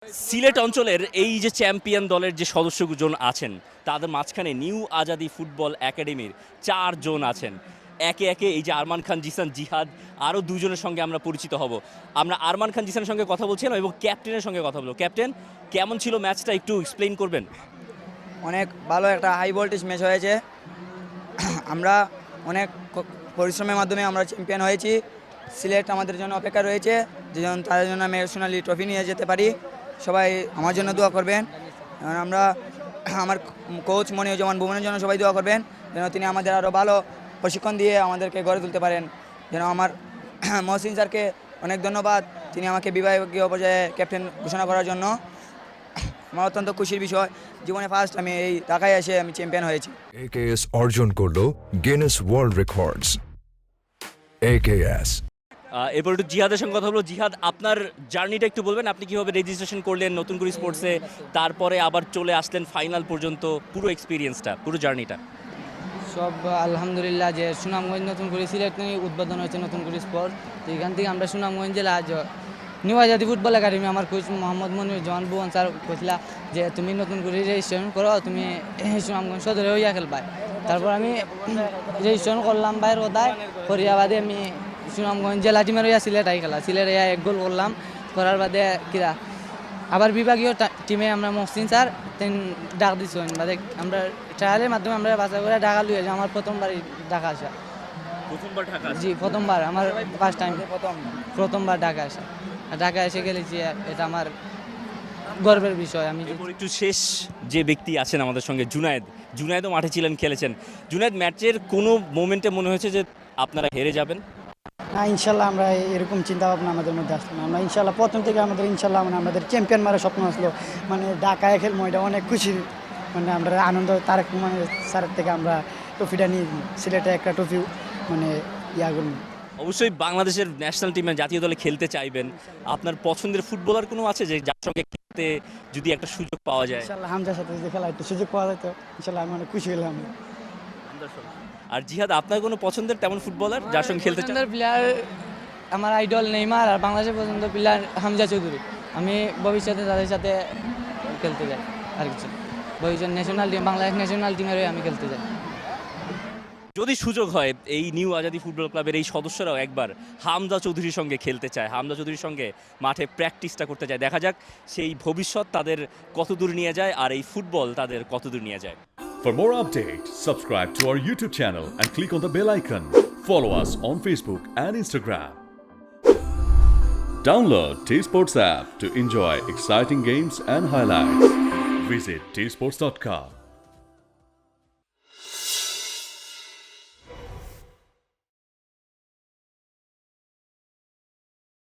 সিলেট অঞ্চলের এই যে চ্যাম্পিয়ন দলের যে সদস্যজন আছেন তাদের মাঝখানে নিউ আজাদি ফুটবল একাডেমির 4 জন আছেন। একে একে এই যে আরমান খান জিসান, জিহাদ, আরও দুজনের সঙ্গে আমরা পরিচিত হব। আমরা আরমান খান জিসানের সঙ্গে কথা বলছিলাম এবং ক্যাপ্টেনের সঙ্গে কথা বলবো। ক্যাপ্টেন, কেমন ছিল ম্যাচটা, একটু এক্সপ্লেইন করবেন? অনেক ভালো একটা হাই ভোল্টেজ ম্যাচ হয়েছে। আমরা অনেক পরিশ্রমের মাধ্যমে আমরা চ্যাম্পিয়ন হয়েছি। সিলেট আমাদের জন্য অপেক্ষা রয়েছে, যেজন তাদের জন্য আমি সোনালি ট্রফি নিয়ে যেতে পারি। সবাই আমার জন্য দোয়া করবেন। আমরা আমার কোচ মনিউজ্জামান ভুবনের জন্য সবাই দোয়া করবেন, যেন তিনি আমাদের আরও ভালো প্রশিক্ষণ দিয়ে আমাদেরকে গড়ে তুলতে পারেন। যেন আমার মহসিন স্যারকে অনেক ধন্যবাদ, তিনি আমাকে বিভাগীয় পর্যায়ে ক্যাপ্টেন ঘোষণা করার জন্য। আমার অত্যন্ত খুশির বিষয়, জীবনে ফার্স্ট আমি এই ঢাকায় এসে আমি চ্যাম্পিয়ন হয়েছি। AKS অর্জন করলো গিনেস ওয়ার্ল্ড রেকর্ডস। AKS এরপর একটু জিহাদের সঙ্গে কথা বলবো। জিহাদ, আপনার জার্নিটা একটু বলবেন, আপনি কীভাবে রেজিস্ট্রেশন করলেন নতুন করে স্পোর্টসে, তারপরে আবার চলে আসলেন ফাইনাল পর্যন্ত, পুরো এক্সপিরিয়েন্সটা, পুরো জার্নিটা। সব আলহামদুলিল্লাহ, যে সুনামগঞ্জ নতুন করে সিলেট নিয়ে উদ্বোধন হয়েছে নতুন করে স্পোর্ট, তো এখান থেকে আমরা সুনামগঞ্জ জেলা আজ নিউ আজাদি ফুটবল একাডেমি, আমার কোচ মোহাম্মদ মনিউজ্জামান ভুবন স্যার কইছিলা যে তুমি নতুন করে রেজিস্ট্রেশন করো, তুমি সুনামগঞ্জ সদরে হইয়া খেলবাই। তারপর আমি রেজিস্ট্রেশন করলাম বাইরের কোথায় করিয়া বাদে আমি সুনামগঞ্জ জেলা টিমের হইয়া সিলেট আই খেলা, সিলেট হইয়া 1 গোল করলাম। করার বাদে কিরা আবার বিভাগীয় টিমে আমরা মহসিন স্যার ডাক দিচ্ছেন, বাদে আমরা ট্রায়ালের মাধ্যমে আমরা বাছা করে ঢাকা লুয়ে যাই। আমার প্রথমবারই ঢাকা আসা। প্রথমবার ঢাকা? জি, প্রথমবার, আমার ফার্স্ট টাইম, প্রথমবার ঢাকা আসা। ঢাকা এসে গেলেছি, এটা আমার গর্বের বিষয়। আমি এরপর একটু শেষ যে ব্যক্তি আছেন আমাদের সঙ্গে, জুনায়েদ। জুনায়েদও মাঠে ছিলেন, খেলেছেন। জুনায়েদ, ম্যাচের কোনো মোমেন্টে মনে হয়েছে যে আপনারা হেরে যাবেন? না, ইনশাল্লাহ আমরা এরকম চিন্তা ভাবনা আমাদের মধ্যে আসলো না। আমরা ইনশাল্লাহ প্রথম থেকে ইনশাল্লাহ আমাদের চ্যাম্পিয়ন মারা স্বপ্ন আসলো। ঢাকায় খেলবো, এটা অনেক খুশির, আমরা আনন্দ। তারেক স্যারের থেকে আমরা ট্রফিটা নিয়ে সিলেটে একটা ট্রফি ইয়া করুন। অবশ্যই বাংলাদেশের ন্যাশনাল টিমে, জাতীয় দলে খেলতে চাইবেন। আপনার পছন্দের ফুটবলার কোনো আছে যে যার সঙ্গে খেলতে যদি একটা সুযোগ পাওয়া যায়? ইনশাল্লাহ হামজার সাথে যদি খেলা একটু সুযোগ পাওয়া যেত, ইনশাল্লাহ আমি অনেক খুশি হলাম। আর জিহাদ, আপনার কোনো পছন্দের তেমন ফুটবলার যার সঙ্গে খেলতে চান? পছন্দের প্লেয়ার আমার আইডল নেইমার, আর বাংলাদেশের পছন্দের প্লেয়ার হামজা চৌধুরী। আমি ভবিষ্যতে তাদের সাথে খেলতে যাই, আর কিছু ভবিষ্যৎ ন্যাশনাল টিম, বাংলাদেশ ন্যাশনাল টিমের হয়ে আমি খেলতে যাই। যদি সুযোগ হয়, এই নিউ আজাদি ফুটবল ক্লাবের এই সদস্যরাও একবার হামজা চৌধুরীর সঙ্গে খেলতে চায়, হামজা চৌধুরীর সঙ্গে মাঠে প্র্যাকটিসটা করতে চায়। দেখা যাক সেই ভবিষ্যৎ তাদের কতদূর নিয়ে যায় আর এই ফুটবল তাদের কতদূর নিয়ে যায়। For more updates, subscribe to our YouTube channel and click on the bell icon. Follow us on Facebook and Instagram. Download T-Sports app to enjoy exciting games and highlights. Visit tsports.com.